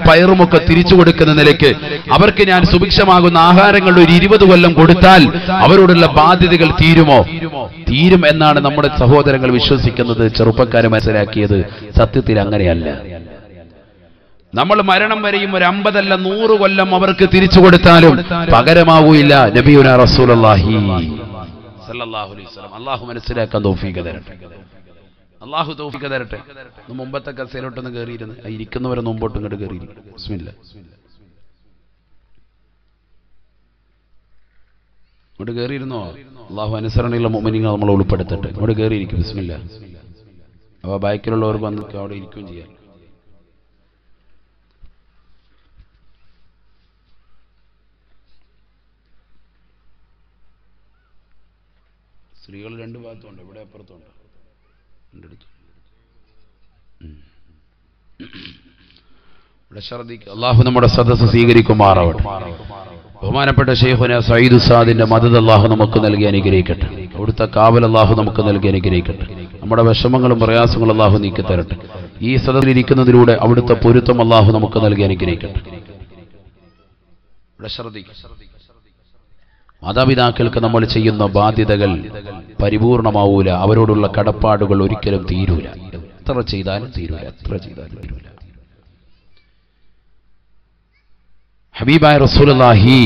പയറുമൊക്കെ തിരിച്ചു കൊടുക്കുന്ന നിലയ്ക്ക് അവർക്ക് ഞാൻ സുഭിക്ഷമാകുന്ന ആഹാരങ്ങൾ ഒരു 20 കൊല്ലം കൊടുത്താൽ അവരോടുള്ള ബാധ്യതകൾ തീരുമോ? തീരും എന്നാണ് നമ്മുടെ സഹോദരങ്ങൾ വിശ്വസിക്കുന്നത്. ചെറുപ്പക്കാരെ മനസ്സിലാക്കിയത് സത്യത്തിൽ അങ്ങനെയല്ല. നമ്മൾ മരണം വരെയും ഒരു 50 അല്ല 100 കൊല്ലം അവർക്ക് തിരിച്ചു കൊടുത്താലും പകരമാവൂല്ല. നബിയുനാ റസൂലുള്ളാഹി സ്വല്ലല്ലാഹു അലൈഹി വസല്ലം. അല്ലാഹു മനസ്സിലാക്കാൻ തൗഫീഖ് തരട്ടെ. അല്ലാഹു തൗഫീഖ് തരട്ടെ. മുമ്പത്തെ കസേലോട്ടൊന്ന് കയറിയിരുന്നു, ഇരിക്കുന്നവരെ മുമ്പോട്ടും ഇങ്ങോട്ട് കയറിയിരുന്നു. ബിസ്മില്ലാ, ഇങ്ങോട്ട് കയറിയിരുന്നോ? അല്ലാഹു അനുസരണയുള്ള മുഅ്മിനീങ്ങളെ നമ്മൾ ഉൾപ്പെടുത്തട്ടെ. ഇങ്ങോട്ട് കയറിയിരിക്കും. ബിസ്മില്ലാ. അപ്പോൾ ബാക്കിലുള്ളവർക്ക് വന്ന് അവിടെ ഇരിക്കുകയും ചെയ്യാം. സ്ത്രീകൾ 2 ഭാഗത്തുണ്ട്, ഇവിടെ അപ്പുറത്തുണ്ട്. അല്ലാഹു നമ്മുടെ സദസ്സ് സ്വീകരിക്കുമാറാവട്ടെ. ബഹുമാനപ്പെട്ട ശൈഖുനാ സഈദ് ഉസ്താദിന്റെ മദദ് അല്ലാഹു നമുക്ക് നൽകി അനുഗ്രഹിക്കട്ടെ. അവിടുത്തെ കാവൽ അല്ലാഹു നമുക്ക് നൽകി അനുഗ്രഹിക്കട്ടെ. നമ്മുടെ വിഷമങ്ങളും പ്രയാസങ്ങളും അല്ലാഹു നീക്കി തരട്ടെ. ഈ സദസ്സിൽ ഇരിക്കുന്നതിലൂടെ അവിടുത്തെ പൊരുത്തം അല്ലാഹു നമുക്ക് നൽകി അനുഗ്രഹിക്കട്ടെ. മാതാപിതാക്കൾക്ക് നമ്മൾ ചെയ്യുന്ന ബാധ്യതകൾ പരിപൂർണമാവൂല. അവരോടുള്ള കടപ്പാടുകൾ ഒരിക്കലും തീരൂല. എത്ര ചെയ്താലും തീരൂല. ഹബീബായ റസൂലുള്ളാഹി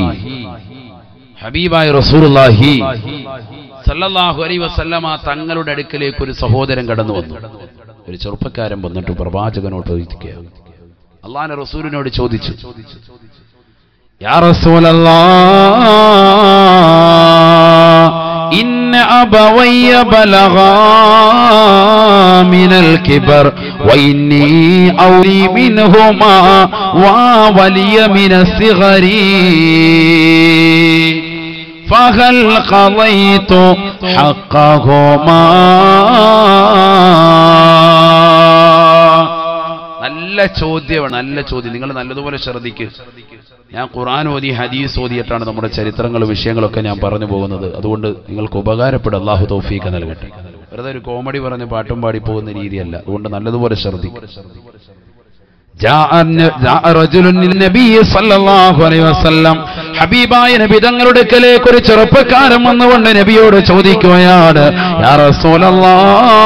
സല്ലല്ലാഹു അലൈഹി വസല്ലമ തങ്ങളുടെ അടുക്കലേക്ക് ഒരു സഹോദരൻ കടന്നു വന്നു. ഒരു ചെറുപ്പക്കാരൻ വന്നിട്ട് പ്രവാചകനോട് ചോദിക്കുക, അല്ലാഹുവിന്റെ റസൂലിനോട് ചോദിച്ചു, യാ റസൂലല്ലാഹ് ഇന്ന അബവയ്യ ബലഗാ മിനൽ കിബർ വഇന്നി ഔലി മിൻഹുമാ വലിയ മിനസ് സിഗരി ഫഹൽ ഖളൈതു ഹഖ്ഖഹുമാ. നല്ല ചോദ്യമാണ്, നല്ല ചോദ്യം. നിങ്ങൾ നല്ലതുപോലെ ശ്രദ്ധിക്കുക. ഞാൻ ഖുർആൻ ഓതി ഹദീസ് ഓതിയിട്ടാണ് നമ്മുടെ ചരിത്രങ്ങളും വിഷയങ്ങളൊക്കെ ഞാൻ പറഞ്ഞു പോകുന്നത്. അതുകൊണ്ട് നിങ്ങൾക്ക് ഉപകാരപ്പെടും. അല്ലാഹു തൗഫീഖ് നൽകട്ടെ. വെറുതെ ഒരു കോമഡി പറഞ്ഞ് പാട്ടും പാടി പോകുന്ന രീതിയല്ല. അതുകൊണ്ട് നല്ലതുപോലെ ശ്രദ്ധിക്കുക. ഹബീബായ നബി തങ്ങളുടെ അടുക്കലേക്ക് ഒരു ചെറുപ്പക്കാരൻ വന്നുകൊണ്ട് നബിയോട് ചോദിക്കുകയാണ്, യാ റസൂലല്ലാഹ്,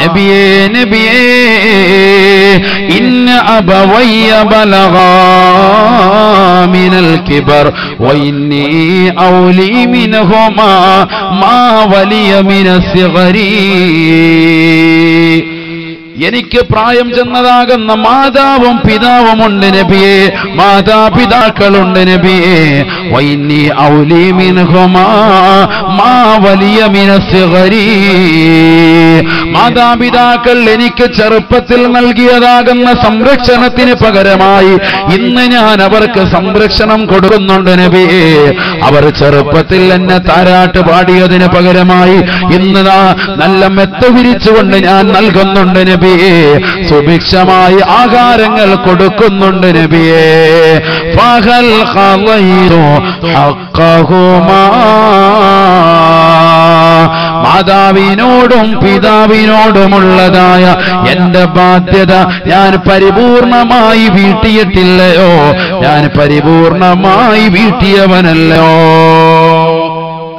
നബിയേ നബിയേ, ഇന്ന അബവയ്യ ബലഗാ മിനൽ കിബർ വഇന്നി ഔലി മിൻഹുമാ മാ വലിയ മിനസ് സിഗരി. എനിക്ക് പ്രായം ചെന്നതാകുന്ന മാതാവും പിതാവുമുണ്ട് നബിയേ, മാതാപിതാക്കളുണ്ട് നബിയേ. വഇന്നി ഔലി മിൻഹുമാ മാ വലിയ മിനസ് സിഗരി. മാതാപിതാക്കൾ എനിക്ക് ചെറുപ്പത്തിൽ നൽകിയതാകുന്ന സംരക്ഷണത്തിന് പകരമായി ഇന്ന് ഞാൻ അവർക്ക് സംരക്ഷണം കൊടുക്കുന്നുണ്ട് നബിയേ. അവർ ചെറുപ്പത്തിൽ എന്നെ താരാട്ട് പാടിയതിന് പകരമായി ഇന്ന് നല്ല മെത്ത വിരിച്ചുകൊണ്ട് ഞാൻ നൽകുന്നുണ്ട് നബിയേ. സുഭിക്ഷമായി ആഹാരങ്ങൾ കൊടുക്കുന്നുണ്ട് നബിയേ. ഫഹൽ ഖളൈതു ഹഖ്ഖഹുമാ. മാതാവിനോടും പിതാവിനോടുമുള്ളതായ എന്റെ ബാധ്യത ഞാൻ പരിപൂർണമായി വീട്ടിയിട്ടില്ലയോ? ഞാൻ പരിപൂർണമായി വീട്ടിയവനല്ലയോ?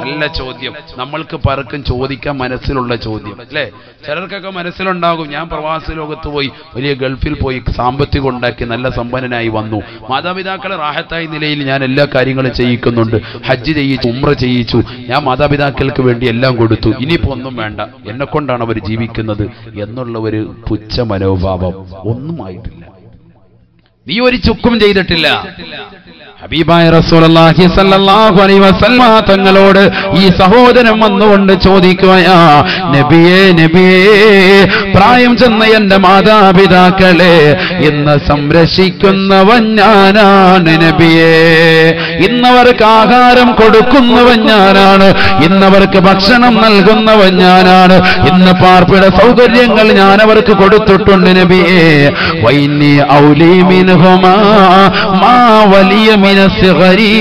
നല്ല ചോദ്യം. നമ്മൾക്ക് പലർക്കും ചോദിക്കാൻ മനസ്സിലുള്ള ചോദ്യം അല്ലേ? ചിലർക്കൊക്കെ മനസ്സിലുണ്ടാകും, ഞാൻ പ്രവാസ ലോകത്ത് പോയി, വലിയ ഗൾഫിൽ പോയി, സാമ്പത്തികം ഉണ്ടാക്കി നല്ല സമ്പന്നനായി വന്നു, മാതാപിതാക്കളെ റാഹത്തായ നിലയിൽ ഞാൻ എല്ലാ കാര്യങ്ങളും ചെയ്യിക്കുന്നുണ്ട്, ഹജ്ജ് ചെയ്യിച്ചു, ഉംറ ചെയ്യിച്ചു, ഞാൻ മാതാപിതാക്കൾക്ക് വേണ്ടി എല്ലാം കൊടുത്തു, ഇനിയിപ്പോ ഒന്നും വേണ്ട, എന്നെ കൊണ്ടാണ് അവർ ജീവിക്കുന്നത് എന്നുള്ള ഒരു പുച്ഛ മനോഭാവം ഒന്നും ആയിട്ടില്ല. നീ ഒരു ചുക്കും ചെയ്തിട്ടില്ല. ഹബീബായ റസൂലുള്ളാഹി സ്വല്ലല്ലാഹു അലൈഹി വസല്ലം തങ്ങളോട് ഈ സഹോദരൻ വന്നുകൊണ്ട് ചോദിക്കുകയാ, നബിയേ നബിയേ, പ്രായം ചെന്ന എന്റെ മാതാപിതാക്കളെ ഇന്ന് സംരക്ഷിക്കുന്നവൻ ഞാനാണ് നബിയേ. ഇന്നവർക്ക് ആഹാരം കൊടുക്കുന്നവൻ ഞാനാണ്, ഇന്നവർക്ക് ഭക്ഷണം നൽകുന്നവൻ ഞാനാണ്, ഇന്ന് പാർപ്പിട സൗകര്യങ്ങൾ ഞാൻ അവർക്ക് കൊടുത്തിട്ടുണ്ട് നബിയേ. വൈന്നി ഔലി മിൻഹുമാ മാ വലിയ മിന സിഗരി,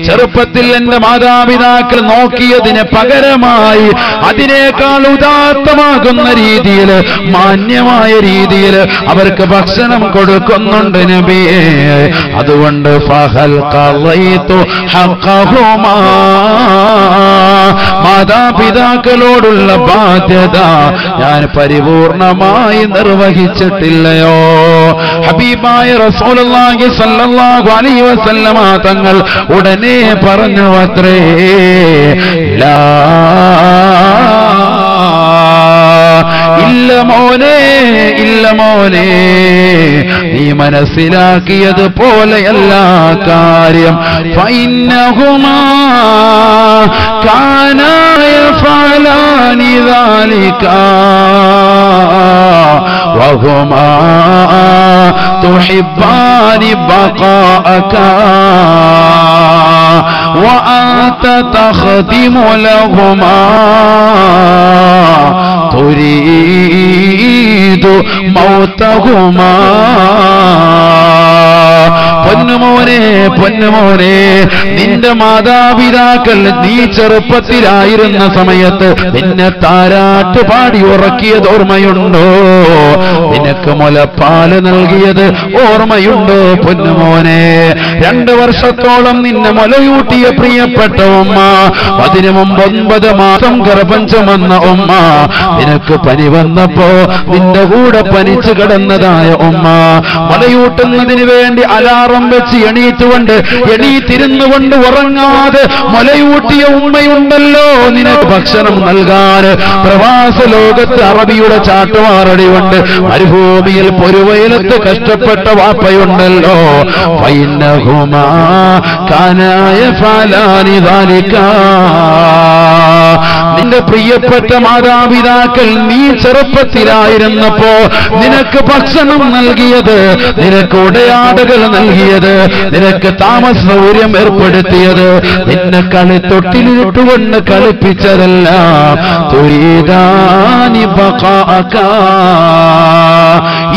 ചെറുപ്പത്തിൽ എന്റെ മാതാപിതാക്കൾ നോക്കിയതിന് പകരമായി അതിനേക്കാൾ ഉദാത്തമാകുന്ന രീതിയിൽ, മാന്യമായ രീതിയിൽ അവർക്ക് ഭക്ഷണം കൊടുക്കുന്നുണ്ട് നബിയേ. അതുകൊണ്ട് ഫഹൽ ഖളൈതു ഹഖഹുമാ, മാതാപിതാക്കളോടുള്ള ബാധ്യത ഞാൻ പരിപൂർണമായി നിർവഹിച്ചിട്ടില്ലയോ? ഹബീബായ റസൂലുള്ളാഹി സ്വല്ലല്ലാഹു അലൈഹി വസല്ലമ തങ്ങൾ ഉടനെ പറഞ്ഞു അത്രേ, ലാ ഇല്ല മോനെ, ഇല്ല മോനെ, നീ മനസ്സിലാക്കിയത് പോലെയല്ല കാര്യം. ഫഇന്നഹുമാ കാനാ യഫഅലാനി ദാലിക വഹുമാ തുഹിബ്ബാനി ബഖാഅക വഅൻത തഖദിമു ലഹുമാ തുരീദു മൗതഹുമാ. പൊന്നുമോനെ, പൊന്നുമോനെ, നിന്റെ മാതാപിതാക്കൾ നീ ചെറുപ്പത്തിലായിരുന്ന സമയത്ത് നിന്നെ താരാട്ട് പാടി ഉറക്കിയത് ഓർമ്മയുണ്ടോ? നിനക്ക് മുലപ്പാല് നൽകിയത് ഓർമ്മയുണ്ടോ പൊന്നുമോനെ? 2 വർഷത്തോളം നിന്നെ മുലയൂട്ടിയ പ്രിയപ്പെട്ട ഉമ്മ, അതിനു മുമ്പ് 9 മാസം ഗർഭം ചുമന്ന ഉമ്മ, നിനക്ക് പനി വന്നപ്പോ നിന്റെ കൂടെ പനിച്ചു കിടന്നതായ ഉമ്മ, മുലയൂട്ടുന്നതിന് വേണ്ടി അലാറം വെച്ച് എണീറ്റിരുന്നുകൊണ്ട് ഉറങ്ങാതെ മുലയൂട്ടിയ ഉമ്മയുണ്ടല്ലോ നിനക്ക് ഭക്ഷണം നൽകാൻ. പ്രവാസ ലോകത്ത് അറബിയുടെ ചാട്ടുമാറടി കൊണ്ട് മരുഭൂമിയിൽ പൊരുവയലത്ത് കഷ്ടപ്പെട്ട വാപ്പയുണ്ടല്ലോ. ഫൈന്നഹുമാ കാനാ യഫഅലാനി ദാലിക, നിന്റെ പ്രിയപ്പെട്ട മാതാപിതാക്കൾ നീ ചെറുപ്പത്തിലായിരുന്നപ്പോ നിനക്ക് ഭക്ഷണം നൽകിയത്, നിനക്ക് ഉടയാടകൾ നൽകിയത്, നിനക്ക് താമസ സൗകര്യം ഏർപ്പെടുത്തിയത്, നിന്നെ കളിത്തൊട്ടിലിട്ടുകൊണ്ട് കളിപ്പിച്ചതല്ല. തുരീദാനി ബഖാഅക,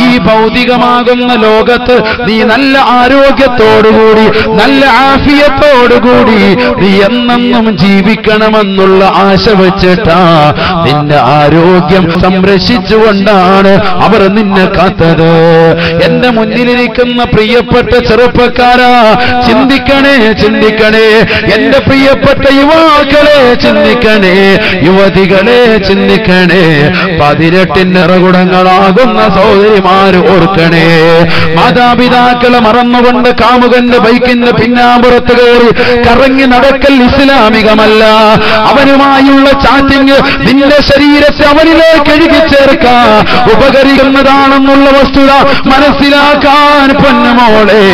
ഈ ഭൗതികമാകുന്ന ലോകത്ത് നീ നല്ല ആരോഗ്യത്തോടുകൂടി, നല്ല ആഫിയത്തോടുകൂടി നീ എന്നെന്നും ജീവിക്കണമെന്നുള്ള ആശ വെച്ചിട്ടാ നിന്റെ ആരോഗ്യം സംരക്ഷിച്ചുകൊണ്ടാണ് അവർ നിന്നെ കാത്തത്. എന്റെ മുന്നിലിരിക്കുന്ന പ്രിയപ്പെട്ട ചെറുപ്പക്കാരാ, ചിന്തിക്കണേ, ചിന്തിക്കണേ. എന്റെ പ്രിയപ്പെട്ട യുവാക്കളെ ചിന്തിക്കണേ, യുവതികളെ ചിന്തിക്കണേ. 18 നിറകുടങ്ങളാകുന്ന സഹോദരിമാര് ഓർക്കണേ. മാതാപിതാക്കളെ മറന്നുകൊണ്ട് കാമുകന്റെ ബൈക്കിന്റെ പിന്നാമ്പുറത്ത് കയറി കറങ്ങി നടക്കൽ ഇസ്ലാമികമല്ല. അവനുമായുള്ള ചാറ്റിങ് നിന്റെ ശരീരത്തെ അവനിലേക്ക് എഴുകിച്ചേർക്കാൻ ഉപകരിക്കുന്നതാണെന്നുള്ള വസ്തുത മനസ്സിലാക്കാൻ പൊന്നുമോളെ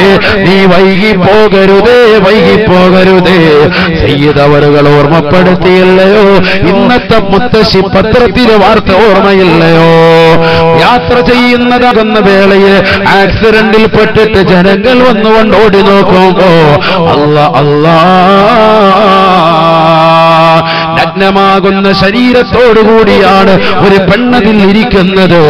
നീ വൈകിപ്പോകരുതേ, വൈകിപ്പോകരുതേ. സയ്യിദവറുകൾ ഓർമ്മപ്പെടുത്തിയില്ലയോ? ഇന്നത്തെ മുത്തശ്ശി പത്രത്തിലെ വാർത്ത ഓർമ്മയില്ലയോ? യാത്ര ചെയ്യുന്നതാകുന്ന വേളയിൽ ആക്സിഡന്റിൽ പെട്ടിട്ട് ജനങ്ങൾ വന്നുകൊണ്ട് ഓടി നോക്കുമ്പോ അല്ലാ അല്ലാ നഗ്നമാകുന്ന ശരീരത്തോടുകൂടിയാണ് ഒരു പെണ്ണതിൽ ഇരിക്കുന്നത്.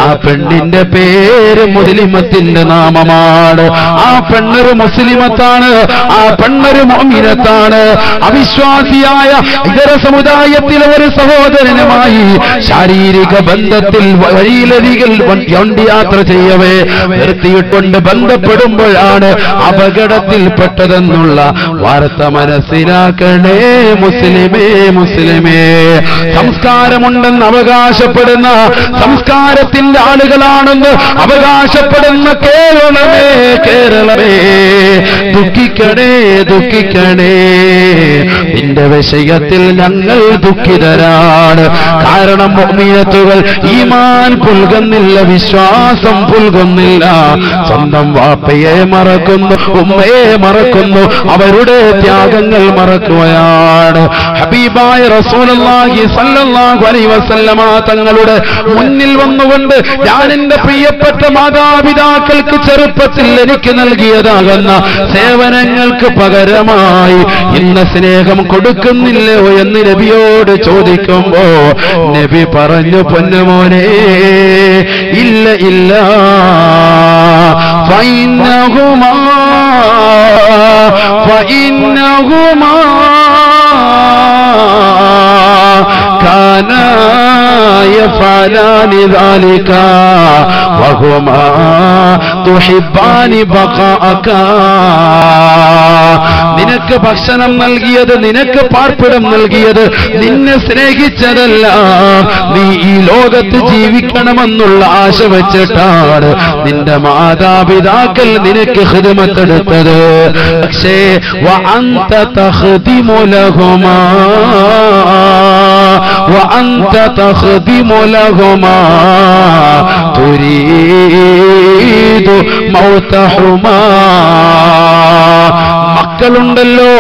ആ പെണ്ണിന്റെ പേര് മുസ്ലിമത്തിന്റെ നാമമാണ്. ആ പെണ്ണൊരു മുസ്ലിമത്താണ്, ആ പെണ്ണൊരു മുഅ്മിനത്താണ്. അവിശ്വാസിയായ ഇതര സമുദായത്തിലെ ഒരു സഹോദരനുമായി ശാരീരിക ബന്ധത്തിൽ വഴിയിലരികിൽ വണ്ടി യാത്ര ചെയ്യവേ നിർത്തിയിട്ടുണ്ട് ബന്ധപ്പെടുമ്പോഴാണ് അപകടത്തിൽപ്പെട്ടതെന്നുള്ള വാർത്ത മനസ്സിലാക്കണേ മുസ്ലിമേ, മുസ്ലിമേ. സംസ്കാരമുണ്ടെന്ന് അവകാശപ്പെടുന്ന, സംസ്കാരത്തിന്റെ ആളുകളാണെന്ന് അവകാശപ്പെടുന്ന കേരളമേ, കേരളമേ, ദുഃഖിക്കണേ, ദുഃഖിക്കണേ. നിന്റെ വിഷയത്തിൽ ഞങ്ങൾ ദുഃഖിതരാണ്. കാരണം മുഅ്മിനത്തുകൾ ഈമാൻ പുൽകുന്നില്ല, വിശ്വാസം പുൽകുന്നില്ല. സ്വന്തം വാപ്പയെ മറക്കുന്നു, ഉമ്മയെ മറക്കുന്നു, അവരുടെ ത്യാഗങ്ങൾ മറക്കുകയാണ്. ഹബീബായ റസൂലുള്ളാഹി സ്വല്ലല്ലാഹു അലൈഹി വസല്ലമ തങ്ങളുടെ മുന്നിൽ വന്നുകൊണ്ട് ഞാൻ എന്റെ പ്രിയപ്പെട്ട മാതാപിതാക്കൾക്ക് ചെറുപ്പത്തിൽ എനിക്ക് നൽകിയതാകുന്ന സേവനങ്ങൾക്ക് പകരമായി ഇന്ന് സ്നേഹം കൊടുക്കുന്നില്ലയോ എന്ന് നബിയോട് ചോദിക്കുമ്പോ നബി പറഞ്ഞു, പൊന്നുമോനെ, ഇല്ല ഇല്ല. فإنهما كانا يفعلان ذلك وهما تحبان بقاءك. നിനക്ക് ഭക്ഷണം നൽകിയത്, നിനക്ക് പാർപ്പിടം നൽകിയത്, നിന്നെ സ്നേഹിച്ചതല്ല, നീ ഈ ലോകത്ത് ജീവിക്കണമെന്നുള്ള ആശ വെച്ചിട്ടാണ് നിന്റെ മാതാപിതാക്കൾ നിനക്ക് ഖിദ്മത്തെടുത്തത്. പക്ഷേ വഅൻത തഖ്ദിമു ലഹുമാ وأنت تخدم لهما تريد موتهما. മക്കളുണ്ടല്ലോ,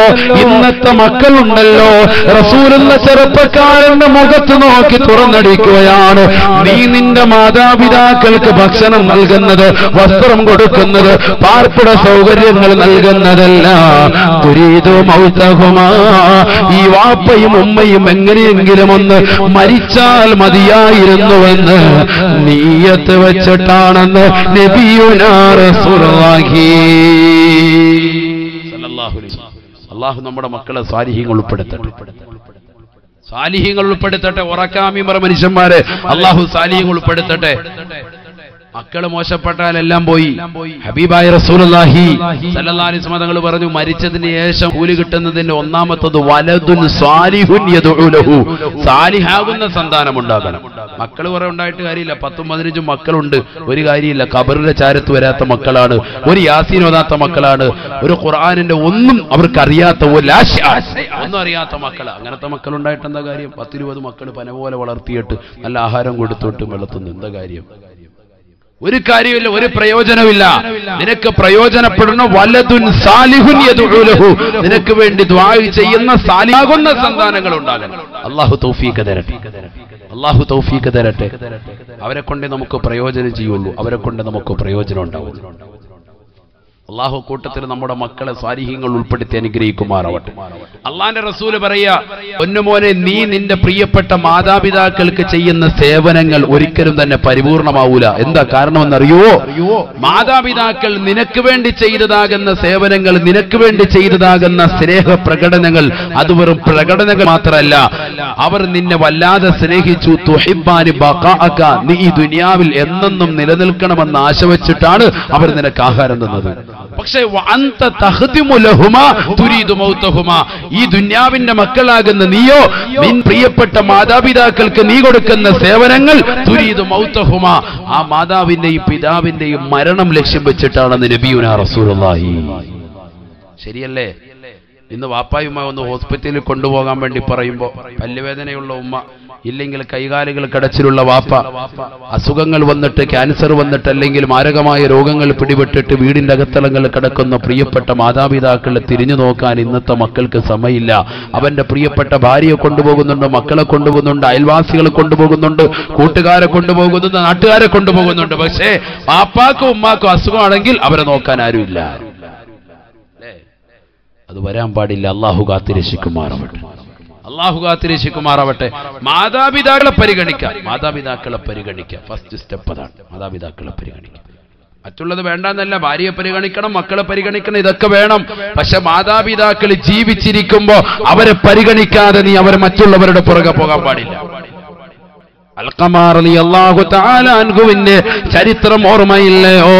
ഇന്നത്തെ മക്കളുണ്ടല്ലോ, റസൂലുള്ള ചെറുപ്പക്കാരന്റെ മുഖത്ത് നോക്കി തുറന്നടിക്കുകയാണ്. നീ നിന്റെ മാതാപിതാക്കൾക്ക് ഭക്ഷണം നൽകുന്നത്, വസ്ത്രം കൊടുക്കുന്നത്, പാർപ്പിട സൗകര്യങ്ങൾ നൽകുന്നതല്ല. തുരീദു മൗതഹുമാ, ഈ വാപ്പയും ഉമ്മയും എങ്ങനെയെങ്കിലും ഒന്ന് മരിച്ചാൽ മതിയായിരുന്നുവെന്ന് നിയ്യത്ത് വെച്ചിട്ടാണെന്ന് നബിയുനാ റസൂലുള്ളാഹി. അല്ലാഹു നമ്മുടെ മക്കളെ സാലിഹീങ്ങൾ ഉൾപ്പെടുത്തട്ടെ, സാലിഹീങ്ങൾ ഉൾപ്പെടുത്തട്ടെ. ഉറക്കാമിമറ മനുഷ്യന്മാരെ അല്ലാഹു സാലിഹീങ്ങൾ ഉൾപ്പെടുത്തട്ടെ. മക്കള് മോശപ്പെട്ടാൽ എല്ലാം പോയി. ഹബീബായ റസൂലുള്ളാഹി സ്വല്ലല്ലാഹു അലൈഹി വസല്ലം തങ്ങൾ പറഞ്ഞു, മരിച്ചതിന് ശേഷം കൂലി കിട്ടുന്നതിന്റെ ഒന്നാമത്തത് വലദുൻ സാലിഹുൻ യദ്ഉ ലഹു, സാലിഹാകുന്ന സന്താനം ഉണ്ടാകണം. മക്കൾ കുറെ ഉണ്ടായിട്ട് കാര്യമില്ല, 10-15 മക്കളുണ്ട്, ഒരു കാര്യമില്ല. ഖബറിന്റെ ചാരത്ത് വരാത്ത മക്കളാണ്, ഒരു യാസീൻ ഓതാത്ത മക്കളാണ്, ഒരു ഖുർആനിന്റെ ഒന്നും അവർക്കറിയാത്ത, ഒന്നും അറിയാത്ത മക്കളാണ്. അങ്ങനത്തെ മക്കളുണ്ടായിട്ട് എന്താ കാര്യം? 10-20 മക്കൾ പന പോലെ വളർത്തിയിട്ട് നല്ല ആഹാരം കൊടുത്തിട്ട് വളർത്തുന്നു, എന്താ കാര്യം? ഒരു കാര്യമില്ല, ഒരു പ്രയോജനമില്ല. നിനക്ക് പ്രയോജനപ്പെടുന്ന വലദുൻ സാലിഹുൻ യദ്ഉ ലഹു, നിനക്ക് വേണ്ടി ദുആ ചെയ്യുന്ന സാലിഹാകുന്ന സന്താനങ്ങൾ ഉണ്ടാകണം. അല്ലാഹു തൗഫീഖ് തരട്ടെ, അല്ലാഹു തൗഫീഖ് തരട്ടെ. അവരെ കൊണ്ട് നമുക്ക് പ്രയോജനം ചെയ്യുള്ളൂ, അവരെ കൊണ്ട് നമുക്ക് പ്രയോജനം ഉണ്ടാവും. അല്ലാഹു കൂട്ടത്തിൽ നമ്മുടെ മക്കളെ സാലിഹീങ്ങൾ ഉൾപ്പെടുത്തി അനുഗ്രഹിക്കുമാറാവട്ടെ. അള്ളാന്റെ റസൂല് പറയാ, പൊന്നുമോനെ, നീ നിന്റെ പ്രിയപ്പെട്ട മാതാപിതാക്കൾക്ക് ചെയ്യുന്ന സേവനങ്ങൾ ഒരിക്കലും തന്നെ പരിപൂർണമാവൂല. എന്താ കാരണമെന്നറിയോ? മാതാപിതാക്കൾ നിനക്ക് വേണ്ടി ചെയ്തതാകുന്ന സേവനങ്ങൾ, നിനക്ക് വേണ്ടി ചെയ്തതാകുന്ന സ്നേഹ പ്രകടനങ്ങൾ, അത് വെറും പ്രകടനങ്ങൾ മാത്രമല്ല, അവർ നിന്നെ വല്ലാതെ സ്നേഹിച്ചു. തുഹിബ്ബാനി ബഖാഅക, നീ ഈ ദുനിയാവിൽ എന്നെന്നും നിലനിൽക്കണമെന്ന് ആശ വെച്ചിട്ടാണ് അവർ നിനക്ക് ആഹാരം തന്നത്. പക്ഷേ വഅൻത തഖ്ദിമു ലഹുമാ തുരീദു മൗതഹുമാ, ഈ ദുനിയാവിന്റെ മക്കളാകുന്ന നീയോ നിൻ പ്രിയപ്പെട്ട മാതാപിതാക്കൾക്ക് നീ കൊടുക്കുന്ന സേവനങ്ങൾ തുരീദു മൗതഹുമാ, ആ മാതാവിന്റെയും പിതാവിന്റെയും മരണം ലക്ഷ്യം വെച്ചിട്ടാണെന്ന് നബിയുനാ റസൂലുള്ളാഹി. ശരിയല്ലേ? ഇന്ന് വാപ്പായുമ്മ ഒന്ന് ഹോസ്പിറ്റലിൽ കൊണ്ടുപോകാൻ വേണ്ടി പറയുമ്പോൾ, പല്ലുവേദനയുള്ള ഉമ്മ, ഇല്ലെങ്കിൽ കൈകാലുകൾ കടച്ചിലുള്ള വാപ്പ, അസുഖങ്ങൾ വന്നിട്ട്, ക്യാൻസർ വന്നിട്ട്, അല്ലെങ്കിൽ മാരകമായ രോഗങ്ങൾ പിടിപെട്ടിട്ട് വീടിന്റെ അകത്തളങ്ങളിൽ കിടക്കുന്ന പ്രിയപ്പെട്ട മാതാപിതാക്കളെ തിരിഞ്ഞു നോക്കാൻ ഇന്നത്തെ മക്കൾക്ക് സമയമില്ല. അവന്റെ പ്രിയപ്പെട്ട ഭാര്യയെ കൊണ്ടുപോകുന്നുണ്ട്, മക്കളെ കൊണ്ടുപോകുന്നുണ്ട്, അയൽവാസികളെ കൊണ്ടുപോകുന്നുണ്ട്, കൂട്ടുകാരെ കൊണ്ടുപോകുന്നുണ്ട്, നാട്ടുകാരെ കൊണ്ടുപോകുന്നുണ്ട്. പക്ഷേ വാപ്പാക്കും ഉമ്മാക്കും അസുഖമാണെങ്കിൽ അവരെ നോക്കാൻ ആരുമില്ല. അത് വരാൻ പാടില്ല. അല്ലാഹു കാത്തിരക്ഷിക്കുമാറാവട്ടെ, അല്ലാഹു കാത്തിരക്ഷിക്കുമാറാവട്ടെ. മാതാപിതാക്കളെ പരിഗണിക്കാം, മാതാപിതാക്കളെ പരിഗണിക്കാം. ഫസ്റ്റ് സ്റ്റെപ്പ് അതാണ്, മാതാപിതാക്കളെ പരിഗണിക്കാം. മറ്റുള്ളത് വേണ്ടെന്നല്ല, ഭാര്യയെ പരിഗണിക്കണം, മക്കളെ പരിഗണിക്കണം, ഇതൊക്കെ വേണം. പക്ഷെ മാതാപിതാക്കൾ ജീവിച്ചിരിക്കുമ്പോ അവരെ പരിഗണിക്കാതെ നീ അവരെ മറ്റുള്ളവരുടെ പുറകെ പോകാൻ പാടില്ല. അൽഖമ റളിയല്ലാഹു തആല അൻഹുവിന്റെ ചരിത്രം ഓർമ്മയില്ലയോ?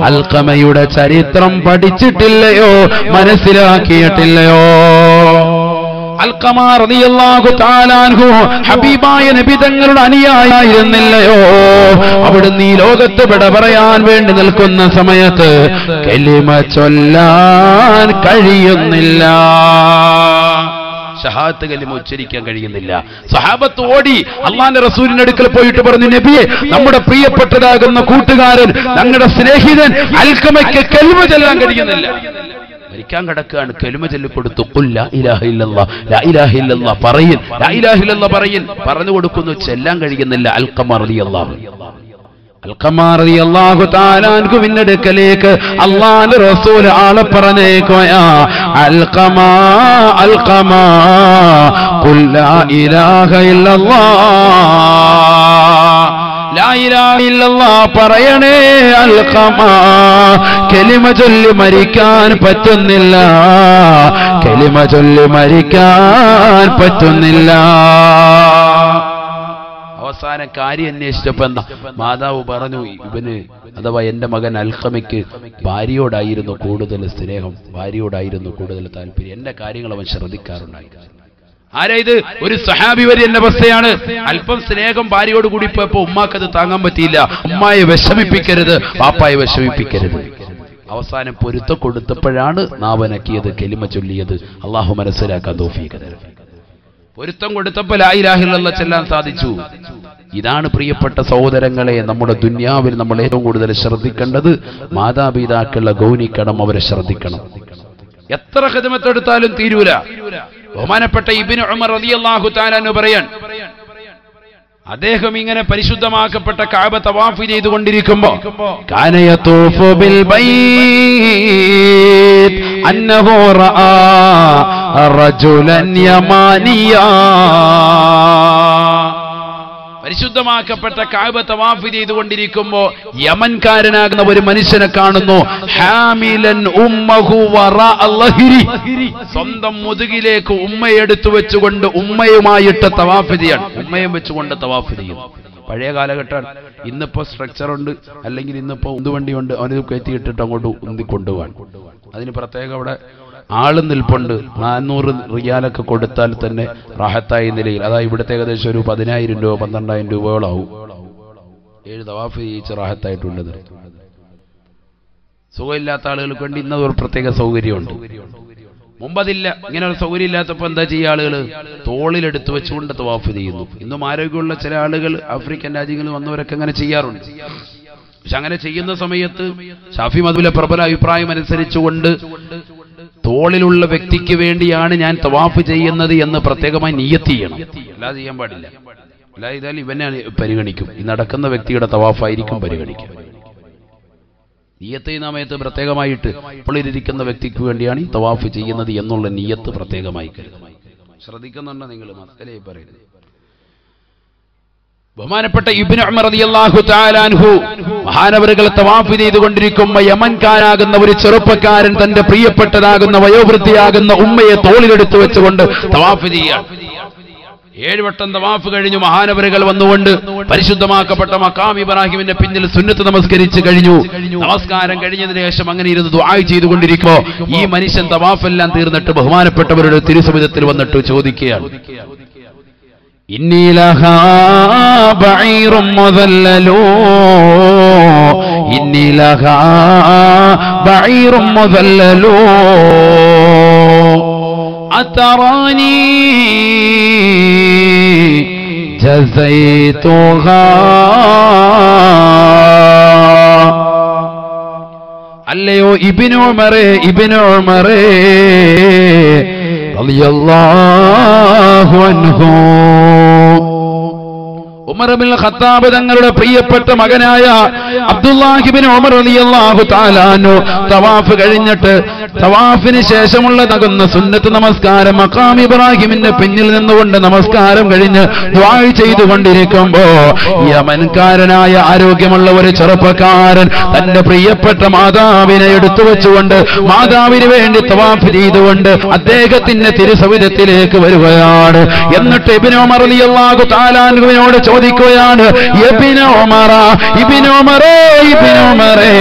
അൽഖമയുടെ ചരിത്രം പഠിച്ചിട്ടില്ലയോ? മനസ്സിലാക്കിയിട്ടില്ലയോ? അൽഖമ റളിയല്ലാഹു തആല അൻഹു ഹബീബായ നബി തങ്ങളുടെ അനുയായിയായിരുന്നില്ലയോ? അവിടുന്ന് ഈ ലോകത്ത് വിട പറയാൻ വേണ്ടി നിൽക്കുന്ന സമയത്ത് കലിമ ചൊല്ലാൻ കഴിയുന്നില്ല, ഷഹാദത്ത് കലിമ ഉച്ചരിക്കാൻ കഴിയുന്നില്ല. സഹാബത്ത് ഓടി അള്ളാന്റെ റസൂലിന്റെ അടുക്കൽ പോയിട്ട് പറഞ്ഞു, നബിയെ, നമ്മുടെ പ്രിയപ്പെട്ടതാകുന്ന കൂട്ടുകാരൻ, ഞങ്ങളുടെ സ്നേഹിതൻ അൽഖമയ്ക്ക് കലിമ ചൊല്ലാൻ കഴിയുന്നില്ല. മരിക്കാൻ കിടക്കുകയാണ്, കലിമ ചൊല്ലിക്കൊടുത്തു. ഖുൽ ലാ ഇലാഹ ഇല്ലല്ലാഹ്, ലാ ഇലാഹ ഇല്ലല്ലാഹ് പറയിൻ, ലാ ഇലാഹ ഇല്ലല്ലാഹ് പറയിൻ. പറഞ്ഞു കൊടുക്കുന്നു, ചെല്ലാൻ കഴിയുന്നില്ല. അൽഖമ റളിയല്ലാഹു തആല അൻഹുവിന്റെ അടുക്കലേക്ക് അല്ലാഹുവിന്റെ റസൂൽ ആളെ പറഞ്ഞേക്കുകയാ. അൽഖമ അൽഖമ ഖുൽ ലാ ഇലാഹ ഇല്ലല്ലാഹ്, ലാ ഇലാഹ ഇല്ലല്ലാഹ് പറയണേ അൽഖമാ, കലിമ ചൊല്ലി മരിക്കാൻ പറ്റുന്നില്ല, കലിമ ചൊല്ലി മരിക്കാൻ പറ്റുന്നില്ല. അവസാന കാര്യം അന്വേഷിച്ചപ്പോ എന്താ മാതാവ് പറഞ്ഞു, ഇവന് അഥവാ എന്റെ മകൻ അൽഖമയ്ക്ക് ഭാര്യയോടായിരുന്നു കൂടുതൽ സ്നേഹം, ഭാര്യയോടായിരുന്നു കൂടുതൽ താല്പര്യം, എന്റെ കാര്യങ്ങൾ അവൻ ശ്രദ്ധിക്കാറുണ്ടായിരുന്നു. ആരാ ഇത്? ഒരു സഹാബി വരെ എന്റെ അവസ്ഥയാണ്. അല്പം സ്നേഹം ഭാര്യയോട് കൂടി പോയപ്പോ ഉമ്മാക്കത് താങ്ങാൻ പറ്റിയില്ല. ഉമ്മായെ വിഷമിപ്പിക്കരുത്, പാപ്പായെ വിഷമിപ്പിക്കരുത്. അവസാനം പൊരുത്തം കൊടുത്തപ്പോഴാണ് നാവനക്കിയത്, കലിമ ചൊല്ലിയത്. അള്ളാഹു മനസ്സിലാക്കാൻ തൗഫീഖ് തരട്ടെ. പൊരുത്തം കൊടുത്തപ്പോൾ ലാ ഇലാഹ ഇല്ലല്ലാഹ് ചെല്ലാൻ സാധിച്ചു. ഇതാണ് പ്രിയപ്പെട്ട സഹോദരങ്ങളെ, നമ്മുടെ ദുനിയാവിൽ നമ്മൾ ഏറ്റവും കൂടുതൽ ശ്രദ്ധിക്കേണ്ടത് മാതാപിതാക്കളെ ഗൗനിക്കണം, അവരെ ശ്രദ്ധിക്കണം. എത്ര ഖിദ്മത്തെടുത്താലും തീരൂല. ബഹുമാനപ്പെട്ട ഇബ്നു ഉമർ റളിയല്ലാഹു തആല അൻഹു പറയാൻ, അദ്ദേഹം ഇങ്ങനെ പരിശുദ്ധമാക്കപ്പെട്ട കഅബ തവാഫ് ചെയ്തുകൊണ്ടിരിക്കുമ്പോ കാന യതൂഫു ബിൽ ബൈത്ത് അന്നഹു റആ റജുലൻ യമാനിയാ. പരിശുദ്ധമാക്കപ്പെട്ട കഅബ തവാഫ് ചെയ്തുകൊണ്ടിരിക്കുമ്പോ യമൻകാരനാകുന്ന ഒരു മനുഷ്യനെ കാണുന്നു. ഹാമിലൻ ഉമ്മഹു വറാ അൽഹിരി, സ്വന്തം മുതുകിലേക്ക് ഉമ്മയെ എടുത്തു വെച്ചുകൊണ്ട് ഉമ്മയുമായിട്ട് തവാഫ് ചെയ്യാണ്, ഉമ്മയും വെച്ചുകൊണ്ട് തവാഫ് ചെയ്യും. പഴയ കാലഘട്ടമാണ്. ഇന്നിപ്പോ സ്ട്രക്ചർ ഉണ്ട്, അല്ലെങ്കിൽ ഇന്നിപ്പോ ഉന്തുവണ്ടിയുണ്ട്, അവന് കയറ്റിയിട്ടിട്ട് അങ്ങോട്ട് ഉന്തി കൊണ്ടുപോകാൻ. അതിന് പ്രത്യേകം അവിടെ ആളും നിൽപ്പുണ്ട്. 400 റിയാലൊക്കെ കൊടുത്താൽ തന്നെ റാഹത്തായ നിലയിൽ, അതായത് ഇവിടുത്തെ ഏകദേശം ഒരു 10,000 രൂപ 12,000 രൂപയോളാവും 7 തവാഫ് ചെയ്യിച്ച് റാഹത്തായിട്ടുള്ളത്. സുഖമില്ലാത്ത ആളുകൾക്ക് വേണ്ടി ഇന്നതൊരു പ്രത്യേക സൗകര്യമുണ്ട്. മുമ്പതില്ല. ഇങ്ങനെ ഒരു സൗകര്യം ഇല്ലാത്തപ്പോൾ എന്താ ചെയ്യുക? ആളുകൾ തോളിലെടുത്ത് വെച്ചുകൊണ്ട് തവാഫ് ചെയ്യുന്നു. ഇന്നും ആരോഗ്യമുള്ള ചില ആളുകൾ ആഫ്രിക്കൻ രാജ്യങ്ങളിൽ വന്നവരൊക്കെ അങ്ങനെ ചെയ്യാറുണ്ട്. പക്ഷെ അങ്ങനെ ചെയ്യുന്ന സമയത്ത് ഷാഫി മദ്ഹബിലെ പ്രബല അഭിപ്രായം അനുസരിച്ചുകൊണ്ട് തോളിലുള്ള വ്യക്തിക്ക് വേണ്ടിയാണ് ഞാൻ തവാഫ് ചെയ്യുന്നത് എന്ന് പ്രത്യേകമായി നിയ്യത്ത് ചെയ്യണം. അല്ലാതെ ചെയ്യാൻ പാടില്ല. അല്ലാതെ ഇതാൽ ഇവനെ പരിഗണിക്കും, ഈ നടക്കുന്ന വ്യക്തിയുടെ തവാഫായിരിക്കും പരിഗണിക്കും. നിയ്യത്ത് ചെയ്യുന്ന സമയത്ത് പ്രത്യേകമായിട്ട് ഇപ്പോഴിരിക്കുന്ന വ്യക്തിക്ക് വേണ്ടിയാണ് ഈ തവാഫ് ചെയ്യുന്നത് എന്നുള്ള നിയ്യത്ത് പ്രത്യേകമായി കരുതണം. ശ്രദ്ധിക്കുന്നുണ്ടോ നിങ്ങൾ? മസലയെ പറയുന്നത്. ബഹുമാനപ്പെട്ട ഇബ്നു ഉമർ റളിയല്ലാഹു തആല അൻഹു മഹാനവറുകൾ തവാഫ് ചെയ്തുകൊണ്ടിരിക്കുമ്പോൾ യമൻകാരാകുന്ന ഒരു ചെറുപ്പക്കാരൻ തന്റെ പ്രിയപ്പെട്ടതാകുന്ന വയോവൃദ്ധയാകുന്ന ഉമ്മയെ തോളിലെടുത്തു വെച്ചുകൊണ്ട് തവാഫ് ചെയ്യുകയാണ്. 7 വട്ടം തവാഫ് കഴിഞ്ഞു. മഹാനവറുകൾ വന്നുകൊണ്ട് പരിശുദ്ധമാക്കപ്പെട്ട മഖാം ഇബ്രാഹിമിന്റെ പിന്നിൽ സുന്നത്ത് നമസ്കരിച്ച് കഴിഞ്ഞു. നമസ്കാരം കഴിഞ്ഞതിന് ശേഷം അങ്ങനെ ഇരുന്ന് ദുആ ചെയ്തുകൊണ്ടിരിക്കുമ്പോൾ ഈ മനുഷ്യൻ തവാഫെല്ലാം തീർന്നിട്ട് ബഹുമാനപ്പെട്ടവരുടെ തിരുസവിധത്തിൽ വന്നിട്ട് ചോദിക്കുകയാണ്, ഇന്നി ലഹാ ബഈറും മുദല്ലലൂ, ഇന്നി ലഹാ ബഈറും മുദല്ലലൂ അതറാനി ജസൈതുഹാ. അല്ലയോ ഇബ്നു ഉമറേ, ഇബ്നു ഉമറേ റളിയല്ലാഹു അൻഹു, ഉമർ ഇബ്നുൽ ഖത്താബ് തങ്ങളുടെ പ്രിയപ്പെട്ട മകനായ അബ്ദുല്ലാഹി ഇബ്നു ഉമർ റളിയല്ലാഹു തആല അൻഹു തവാഫ് കഴിഞ്ഞിട്ട് തവാഫിന് ശേഷമുള്ളതാകുന്ന സുന്നത്ത് നമസ്കാരം മഖാം ഇബ്രാഹിമിന്റെ പിന്നിൽ നിന്നുകൊണ്ട് നമസ്കാരം കഴിഞ്ഞ് ദുആ ചെയ്തുകൊണ്ടിരിക്കുമ്പോ യമൻകാരനായ ആരോഗ്യമുള്ള ഒരു ചെറുപ്പക്കാരൻ തന്റെ പ്രിയപ്പെട്ട മാതാവിനെ എടുത്തു വെച്ചുകൊണ്ട് മാതാവിന് വേണ്ടി തവാഫ് ചെയ്തുകൊണ്ട് അദ്ദേഹത്തിന്റെ തിരുസവിധത്തിലേക്ക് വരികയാണ്. എന്നിട്ട് ഇബ്നു ഉമർ റളിയല്ലാഹു തആല അൻഹുവിനോട് ചോദിക്കുകയാണ്, ഇബ്നു ഉമറ, ഇബ്നു ഉമറേ, ഇബ്നു ഉമറേ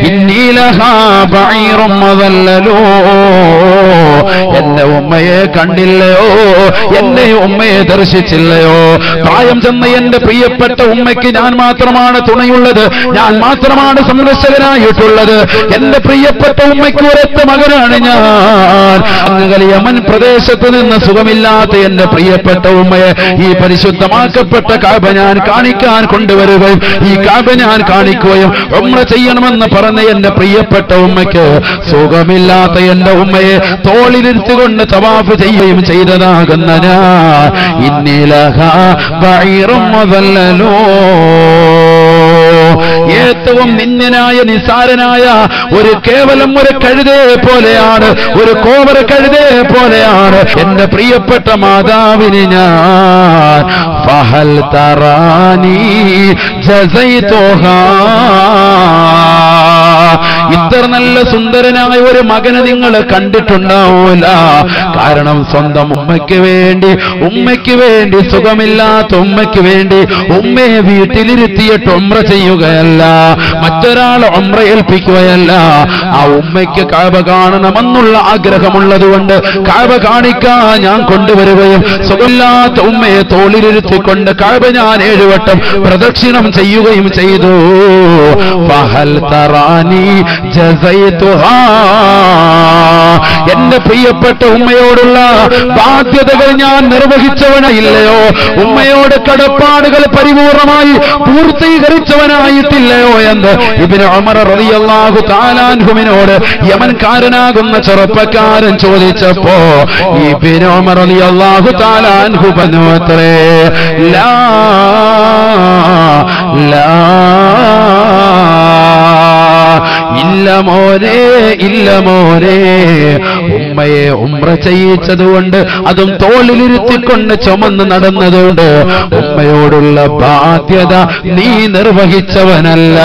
ഇന്നി ലഹാ ബഈറും മുദല്ലലൂ, എന്റെ ഉമ്മയെ കണ്ടില്ലയോ, എന്റെ ഉമ്മയെ ദർശിച്ചില്ലയോ? പ്രായം ചെന്ന എന്റെ പ്രിയപ്പെട്ട ഉമ്മയ്ക്ക് ഞാൻ മാത്രമാണ് തുണയുള്ളത്, ഞാൻ മാത്രമാണ് സംരക്ഷകനായിട്ടുള്ളത്. എന്റെ പ്രിയപ്പെട്ട ഉമ്മയ്ക്ക് ഒരൊറ്റ മകനാണ് ഞാൻ. അങ്ങനെ യമൻ പ്രദേശത്ത് നിന്ന് സുഖമില്ലാത്ത എന്റെ പ്രിയപ്പെട്ട ഉമ്മയെ ഈ പരിശുദ്ധമാക്കപ്പെട്ട കഅബ ഞാൻ കാണിക്കാൻ കൊണ്ടുവരികയും ഈ കഅബ ഞാൻ കാണിക്കുകയും ഉംറ ചെയ്യണമെന്ന് പറഞ്ഞ എന്റെ പ്രിയപ്പെട്ട ഉമ്മയ്ക്ക് സുഖമില്ലാത്ത എന്റെ ഉമ്മയെ തോളിലിരുത്തിക്കൊണ്ട് തവാഫ് ചെയ്യുകയും ചെയ്തതാകുന്ന ഞാൻ ഇന്നി ലഹാ ബഈറും മുദല്ലലൂ, ഏറ്റവും നിന്ദനായ നിസാരനായ ഒരു കേവലം ഒരു കഴുതേ പോലെയാണ്, ഒരു കോവര കഴുതേ പോലെയാണ് എന്റെ പ്രിയപ്പെട്ട മാതാവിന് ഞാൻ. ഫഹൽ തറാനി ജസൈതുഹാ, ഇത്ര നല്ല സുന്ദരനായ ഒരു മകനെ നിങ്ങൾ കണ്ടിട്ടുണ്ടാവൂല. കാരണം സ്വന്തം ഉമ്മയ്ക്ക് വേണ്ടി സുഖമില്ലാത്ത ഉമ്മയ്ക്ക് വേണ്ടി ഉമ്മയെ വീട്ടിലിരുത്തിയിട്ട് ഉംറ ചെയ്യുകയല്ല, മറ്റൊരാൾ ഉംറ ഏൽപ്പിക്കുകയല്ല. ആ ഉമ്മയ്ക്ക് കഅബ കാണണമെന്നുള്ള ആഗ്രഹമുള്ളതുകൊണ്ട് കഅബ കാണിക്കാൻ ഞാൻ കൊണ്ടുവരികയും സുഖമില്ലാത്ത ഉമ്മയെ തോളിലിരുത്തിക്കൊണ്ട് കഅബ ഞാൻ 7 വട്ടം പ്രദക്ഷിണം ചെയ്യുകയും ചെയ്തു. ഫഹൽ തറാനി ജസൈതുഹാ, എന്റെ പ്രിയപ്പെട്ട ഉമ്മയോടുള്ള ബാധ്യതകൾ ഞാൻ നിർവഹിച്ചവനായില്ലയോ? ഉമ്മയോട് കടപ്പാടുകൾ പരിപൂർണമായി പൂർത്തീകരിച്ചവനായിട്ടില്ലയോ എന്ന് ഇബ്നു ഉമർ റളിയല്ലാഹു തആല അൻഹുവിനോട് യമൻകാരനാകുന്ന ചെറുപ്പക്കാരൻ ചോദിച്ചപ്പോ ഇബ്നു ഉമർ റളിയല്ലാഹു തആല അൻഹു പറഞ്ഞുവത്രേ, ലാ ലാ, ഇല്ല മോനെ, ഇല്ല മോനെ, ഉമ്മയെ ഉംറ ചെയ്യിച്ചതുകൊണ്ട്, അതും തോളിലിരുത്തിക്കൊണ്ട് ചുമന്ന് നടന്നതുകൊണ്ട് ഉമ്മയോടുള്ള ബാധ്യത നീ നിർവഹിച്ചവനല്ല.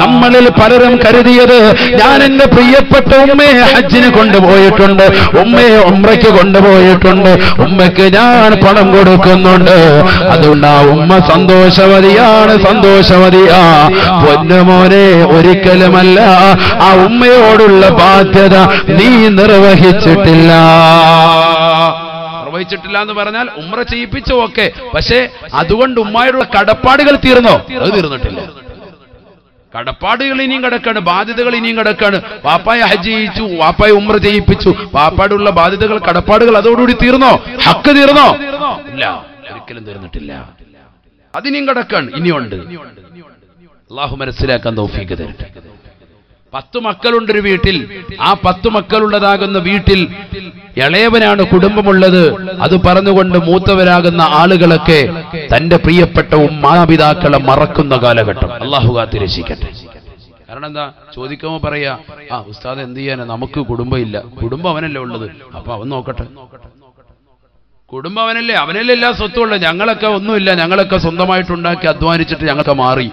നമ്മളിൽ പലരും കരുതിയത് ഞാൻ എന്റെ പ്രിയപ്പെട്ട ഉമ്മയെ ഹജ്ജിന് കൊണ്ടുപോയിട്ടുണ്ട്, ഉമ്മയെ ഉംറയ്ക്ക് കൊണ്ടുപോയിട്ടുണ്ട്, ഉമ്മയ്ക്ക് ഞാൻ പണം കൊടുക്കുന്നുണ്ട്, അതുകൊണ്ട് ആ ഉമ്മ സന്തോഷവതിയാണ്, സന്തോഷവതിയാ. പൊന്നുമോനെ, ഒരിക്കലുമല്ല. ആ ഉമ്മയോടുള്ള ബാധ്യത നീ നിർവഹിച്ചിട്ടില്ല. എന്ന് പറഞ്ഞാൽ ഉംറ ചെയ്യിപ്പിച്ചോ ഒക്കെ, പക്ഷേ അതുകൊണ്ട് ഉമ്മയോടുള്ള കടപ്പാടുകൾ തീർന്നോ? അത് തീർന്നിട്ടില്ല. കടപ്പാടുകൾ ഇനിയും കിടക്കാണ്, ബാധ്യതകൾ ഇനിയും കിടക്കാണ്. വാപ്പായെ ഹജ്ജ് ചെയ്യിച്ചു, വാപ്പായെ ഉംറ ചെയ്യിപ്പിച്ചു, വാപ്പാടുള്ള ബാധ്യതകൾ, കടപ്പാടുകൾ അതോടുകൂടി തീർന്നോ? ഹക്ക് തീർന്നോ? ഇല്ല, ഒരിക്കലും തീർന്നിട്ടില്ല. അതിനിയും കിടക്കാണ്, ഇനിയുണ്ട്. അള്ളാഹു മനസ്സിലാക്കാൻ തൗഫീഖ് തരട്ടെ. 10 മക്കളുണ്ടൊരു വീട്ടിൽ. ആ 10 മക്കളുള്ളതാകുന്ന വീട്ടിൽ ഇളയവനാണ് കുടുംബമുള്ളത്. അത് പറഞ്ഞുകൊണ്ട് മൂത്തവരാകുന്ന ആളുകളൊക്കെ തന്റെ പ്രിയപ്പെട്ട മാതാപിതാക്കളെ മറക്കുന്ന കാലഘട്ടം. അള്ളാഹു കാത്തിരക്ഷിക്കട്ടെ. കാരണം എന്താ ചോദിക്കുമ്പോ പറയാ, ഉസ്താദ് എന്ത് ചെയ്യാനാ, നമുക്ക് കുടുംബം ഇല്ല. കുടുംബം അവനല്ലേ ഉള്ളത്, അപ്പൊ അവൻ നോക്കട്ടെ. കുടുംബം അവനല്ലേ, അവനല്ലേ എല്ലാ സ്വത്തും ഉള്ളത്. ഞങ്ങളൊക്കെ ഒന്നുമില്ല, ഞങ്ങളൊക്കെ സ്വന്തമായിട്ടുണ്ടാക്കി അധ്വാനിച്ചിട്ട് ഞങ്ങൾക്ക് മാറി.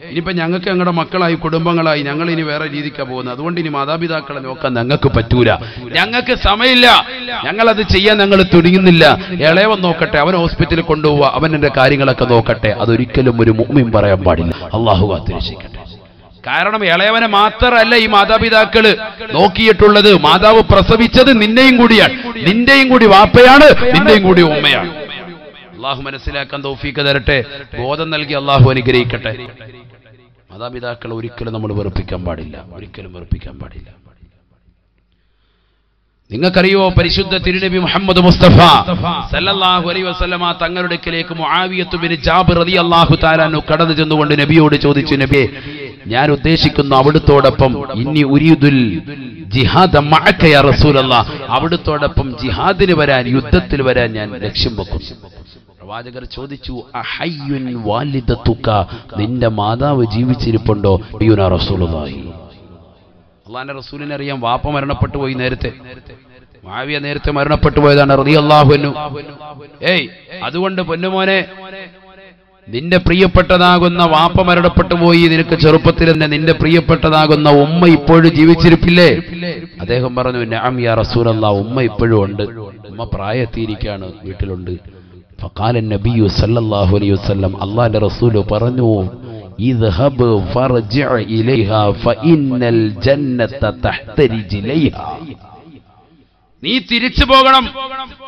ഇനിയിപ്പോ ഞങ്ങൾക്ക് ഞങ്ങളുടെ മക്കളായി, കുടുംബങ്ങളായി, ഞങ്ങൾ ഇനി വേറെ രീതിക്കാണ് പോകുന്നത്. അതുകൊണ്ട് ഇനി മാതാപിതാക്കളെ നോക്കാൻ ഞങ്ങൾക്ക് പറ്റൂല, ഞങ്ങൾക്ക് സമയമില്ല, ഞങ്ങളത് ചെയ്യാൻ ഞങ്ങൾ തുനിയുന്നില്ല. ഇളയവൻ നോക്കട്ടെ, അവൻ ഹോസ്പിറ്റലിൽ കൊണ്ടുപോവുക, അവൻ എന്റെ കാര്യങ്ങളൊക്കെ നോക്കട്ടെ. അതൊരിക്കലും ഒരു മുഅ്മിൻ പറയാൻ പാടില്ല. അള്ളാഹു കാത്തിരക്ഷിക്കട്ടെ. കാരണം ഇളയവനെ മാത്രമല്ല ഈ മാതാപിതാക്കള് നോക്കിയിട്ടുള്ളത്. മാതാവ് പ്രസവിച്ചത് നിന്നെയും കൂടിയാണ്, നിന്റെയും കൂടി വാപ്പയാണ്, നിന്റെയും കൂടി ഉമ്മയാണ്. അള്ളാഹു മനസ്സിലാക്കാൻ തൗഫീഖ് തരട്ടെ, ബോധം നൽകി അള്ളാഹു അനുഗ്രഹിക്കട്ടെ. മാതാപിതാക്കളെ ഒരിക്കലും നമ്മൾ വെറുപ്പിക്കാൻ പാടില്ല, ഒരിക്കലും വെറുപ്പിക്കാൻ പാടില്ല. നിങ്ങൾക്കറിയോ, പരിശുദ്ധ തിരുനബി മുഹമ്മദ് മുസ്തഫ സല്ലല്ലാഹു അലൈഹി വസല്ലമ തങ്ങളുടെ അടുക്കലേക്ക് മുആവിയത്ത് ബിൻ ജാബിർ റളിയല്ലാഹു തആല അൻഹു കടന്നു ചെന്നുകൊണ്ട് നബിയോട് ചോദിച്ചു, നബിയെ, ഞാൻ ഉദ്ദേശിക്കുന്നു അവിടുത്തോടൊപ്പം ഇന്നി ഉരീദുൽ ജിഹാദ മഅക യാ റസൂലല്ലാഹ്, അവിടുത്തോടൊപ്പം ജിഹാദിന് വരാൻ, യുദ്ധത്തിൽ വരാൻ ഞാൻ ലക്ഷ്യം വെക്കുന്നു. പ്രവാചകർ ചോദിച്ചു, അഹയ്യുൻ വാലിദതുക, നിന്റെ മാതാവ് ജീവിച്ചിരിപ്പുണ്ടോ? യാ റസൂലുള്ളാഹി, അല്ലാഹുവിന്റെ റസൂലിനെ അറിയാം, വാപ്പ മരണപ്പെട്ടു പോയി നേരത്തെ. മുആവിയ നേരത്തെ മരണപ്പെട്ടു പോയതാണ് റളിയല്ലാഹു അൻഹു. അതുകൊണ്ട് പൊന്നുമോനെ, നിന്റെ പ്രിയപ്പെട്ടതാകുന്ന വാപ്പ മരണപ്പെട്ടു പോയി, നിനക്ക് ചെറുപ്പത്തിൽ തന്നെ നിന്റെ പ്രിയപ്പെട്ടതാകുന്ന ഉമ്മ ഇപ്പോഴും ജീവിച്ചിരിപ്പില്ലേ? അദ്ദേഹം പറഞ്ഞു, നഅം യാ റസൂലല്ലാഹ്, ഉമ്മ ഇപ്പോഴും ഉണ്ട്, ഉമ്മ പ്രായത്തിയിരിക്കാണ്, വീട്ടിലുണ്ട്. ഫഖാല നബിയു സല്ലല്ലാഹു അലൈഹി വസല്ലം, അല്ലാഹുവിന്റെ റസൂൽ പറഞ്ഞു, ഇദ്ഹബ് ഫർജിഅ ഇലൈഹാ ഫഇന്നൽ ജന്നത തഹ്ത റിജ്ലൈഹാ, നീ തിരിച്ചു പോകണം,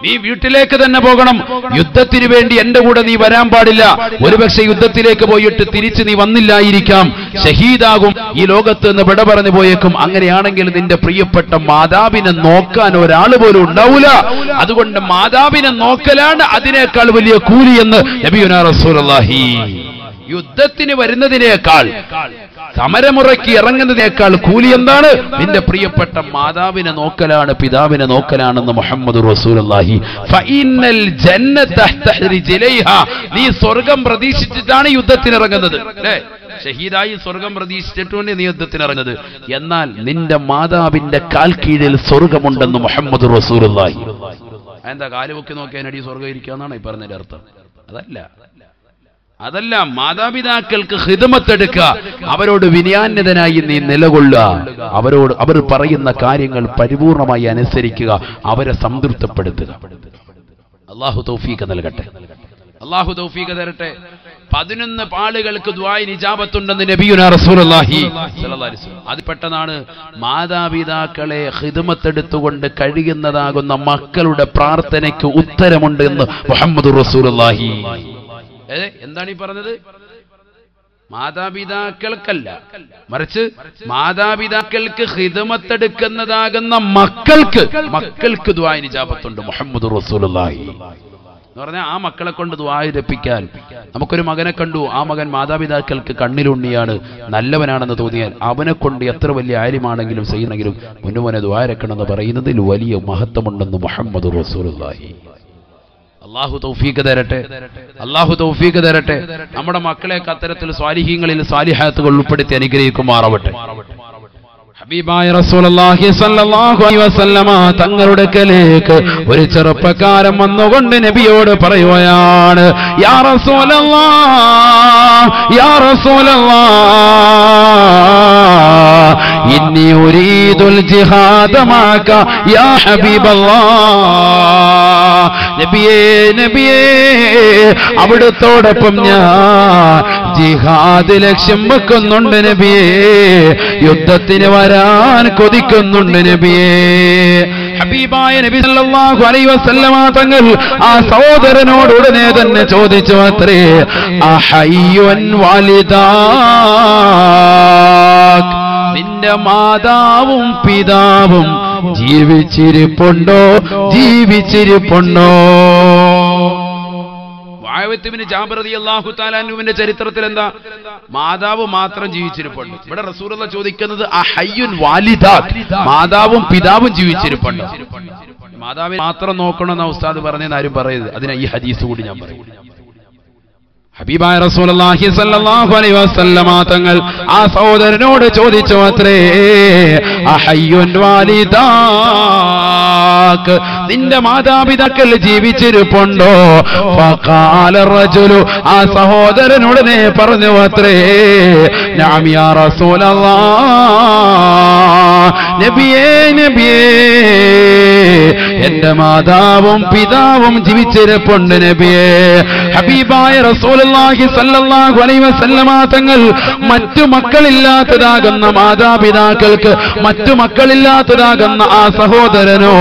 നീ വീട്ടിലേക്ക് തന്നെ പോകണം. യുദ്ധത്തിന് വേണ്ടി എന്റെ കൂടെ നീ വരാൻ പാടില്ല. ഒരുപക്ഷെ യുദ്ധത്തിലേക്ക് പോയിട്ട് തിരിച്ച് നീ വന്നില്ലായിരിക്കാം, ഷഹീദാകും, ഈ ലോകത്ത് നിന്ന് വിട പറഞ്ഞു പോയേക്കും. അങ്ങനെയാണെങ്കിൽ നിന്റെ പ്രിയപ്പെട്ട മാതാവിനെ നോക്കാൻ ഒരാൾ പോലും ഉണ്ടാവൂല. അതുകൊണ്ട് മാതാവിനെ നോക്കലാണ് അതിനേക്കാൾ വലിയ കൂലി എന്ന് നബിയുനാ റസൂലുള്ളാഹി. യുദ്ധത്തിന് വരുന്നതിനേക്കാൾ, സമരമുറയ്ക്ക് ഇറങ്ങുന്നതിനേക്കാൾ കൂലി എന്താണ്? നിന്റെ പ്രിയപ്പെട്ട മാതാവിനെ നോക്കലാണ്, പിതാവിനെ നോക്കലാണെന്ന് മുഹമ്മദ് റസൂലുള്ളാഹി. ഫഇന്നൽ ജന്നത തഹ്ത റിജ്ലൈഹാ, നീ സ്വർഗ്ഗം പ്രതീക്ഷിച്ചിട്ടാണ് യുദ്ധത്തിന് ഇറങ്ങുന്നത്. അല്ലേ? ഷഹീദായി സ്വർഗം പ്രതീക്ഷിച്ചിട്ടുണ്ട് നീ യുദ്ധത്തിനിറങ്ങുന്നത്. എന്നാൽ നിന്റെ മാതാവിന്റെ കാൽ കീഴിൽ സ്വർഗമുണ്ടെന്ന് മുഹമ്മദ് റസൂലുള്ളാഹി. എന്താ കാലുപൊക്കി നോക്കിയാനടി സ്വർഗം ഇരിക്കാന്നാണ് ഈ പറഞ്ഞതിന്റെ അർത്ഥം? അതല്ല, മാതാപിതാക്കൾക്ക് ഖിദ്മത്തെടുക്കുക, അവരോട് വിനയാന്യതനായി നീ നിലകൊള്ളുക, അവർ പറയുന്ന കാര്യങ്ങൾ പരിപൂർണമായി അനുസരിക്കുക, അവരെ സംതൃപ്തപ്പെടുത്തുക. അല്ലാഹു തൗഫീഖ് നൽകട്ടെ, അല്ലാഹു തൗഫീഖ് തരട്ടെ. 11 ആളുകൾക്ക് ദുആഇന് ഇജാബത്തുണ്ടെന്ന് നബിയുനാ റസൂലുള്ളാഹി സ്വല്ലല്ലാഹു അലൈഹി വസല്ലം. അത് പെട്ടെന്നാണ് മാതാപിതാക്കളെ ഖിദ്മത്തെടുത്തുകൊണ്ട് കഴിയുന്നതാകുന്ന മക്കളുടെ പ്രാർത്ഥനയ്ക്ക് ഉത്തരമുണ്ട് എന്ന് മുഹമ്മദ് റസൂലുള്ളാഹി. എന്താണ് ഈ പറഞ്ഞത്? മാതാപിതാക്കൾക്കല്ല, മറിച്ച് മാതാപിതാക്കൾക്ക് ഖിദ്മത്തെടുക്കുന്നതാകുന്ന മക്കൾക്ക് ദുആഇന് ഇജാബത്തുണ്ട് മുഹമ്മദ് റസൂലുള്ളാഹി എന്ന് പറഞ്ഞാൽ ആ മക്കളെ കൊണ്ട് ദുആ ഇരപ്പിക്കാൻ. നമുക്കൊരു മകനെ കണ്ടു, ആ മകൻ മാതാപിതാക്കൾക്ക് കണ്ണിലുണ്ണിയാണ്, നല്ലവനാണെന്ന് തോന്നിയാൽ അവനെ കൊണ്ട് എത്ര വലിയ ആലിമാണെങ്കിലും ചെയ്യുന്നെങ്കിലും മുന്നുമോനെ ദുആ ഇരക്കണമെന്ന് പറയുന്നതിൽ വലിയ മഹത്വമുണ്ടെന്ന് മുഹമ്മദ് റസൂലുള്ളാഹി. അല്ലാഹു തൗഫീഖ് തരട്ടെ, അല്ലാഹു തൗഫീഖ് തരട്ടെ. നമ്മുടെ മക്കളെയൊക്കെ അത്തരത്തിൽ സ്വാലിഹീങ്ങളിൽ സ്വാലിഹാത്തുകൾ ഉൾപ്പെടുത്തി അനുഗ്രഹിക്കുമാറാവട്ടെ. ഹബീബായ റസൂലുള്ളാഹി സ്വല്ലല്ലാഹു അലൈഹി വസല്ലമ തങ്ങളുടെ അടുക്കലേക്ക് ഒരു ചെറുപ്പക്കാരൻ വന്നുകൊണ്ട് നബിയോട് പറയുകയാണ്, യാ റസൂലല്ലാഹ്, യാ റസൂലല്ലാഹ്, ഇന്നി ഉരീദുൽ ജിഹാദ മാക യാ ഹബീബല്ലാഹ്. നബിയേ, നബിയേ, അവിടുത്തോടൊപ്പം ഞാൻ ജിഹാദ് ലക്ഷ്യം വെക്കുന്നുണ്ട് നബിയേ, യുദ്ധത്തിന് വരാൻ കൊതിക്കുന്നുണ്ട് നബിയേ. ഹബീബായ നബി സല്ലല്ലാഹു അലൈഹി വസല്ലമ തങ്ങൾ ആ സഹോദരനോട് ഉടനെ തന്നെ ചോദിച്ചു അത്രേ, അഹയ്യുൻ വാലിദാക്, നിന്റെ മാതാവും പിതാവും ജീവിച്ചിരിപ്പുണ്ടോ, ജീവിച്ചിരിപ്പുണ്ടോ? ജാബിർ റളിയല്ലാഹു തആല അൻഹുവിന്റെ ചരിത്രത്തിൽ എന്താ? മാതാവ് മാത്രം ജീവിച്ചിരിപ്പുണ്ട്. ഇവിടെ റസൂലുള്ളാഹി ചോദിക്കുന്നത് അഹയ്യുൻ വാലിദാക്, മാതാവും പിതാവും ജീവിച്ചിരിപ്പുണ്ട്. മാതാവിനെ മാത്രം നോക്കണമെന്ന് ഉസ്താദ് പറഞ്ഞെന്ന് ആരും പറയരുത്. അതിനാ ഈ ഹദീസ് കൂടി ഞാൻ പറയും. ഹബീബായ റസൂലുള്ളാഹി സ്വല്ലല്ലാഹു അലൈഹി വസല്ലമ തങ്ങൾ ആ സഹോദരനോട് ചോദിച്ചു അത്രേ, അഹയ്യുൻ വാലിദാക്, നിന്റെ മാതാപിതാക്കൾ ജീവിച്ചിരിപ്പുണ്ടോ? ഫഖാല റജുലു, ആ സഹോദരനുടനെ പറഞ്ഞു അത്രേ, നഅം യാ റസൂലല്ലാഹ്, നബിയേ, നബിയേ, എന്റെ മാതാവും പിതാവും ജീവിച്ചിരിപ്പുണ്ട് നബിയേ. ഹബീബായ റസൂലുള്ളാഹി സ്വല്ലല്ലാഹു അലൈഹി വസല്ലമ തങ്ങൾ മറ്റു മക്കളില്ലാത്തതാകുന്ന മാതാപിതാക്കൾക്ക്, മറ്റു മക്കളില്ലാത്തതാകുന്ന ആ സഹോദരനോട്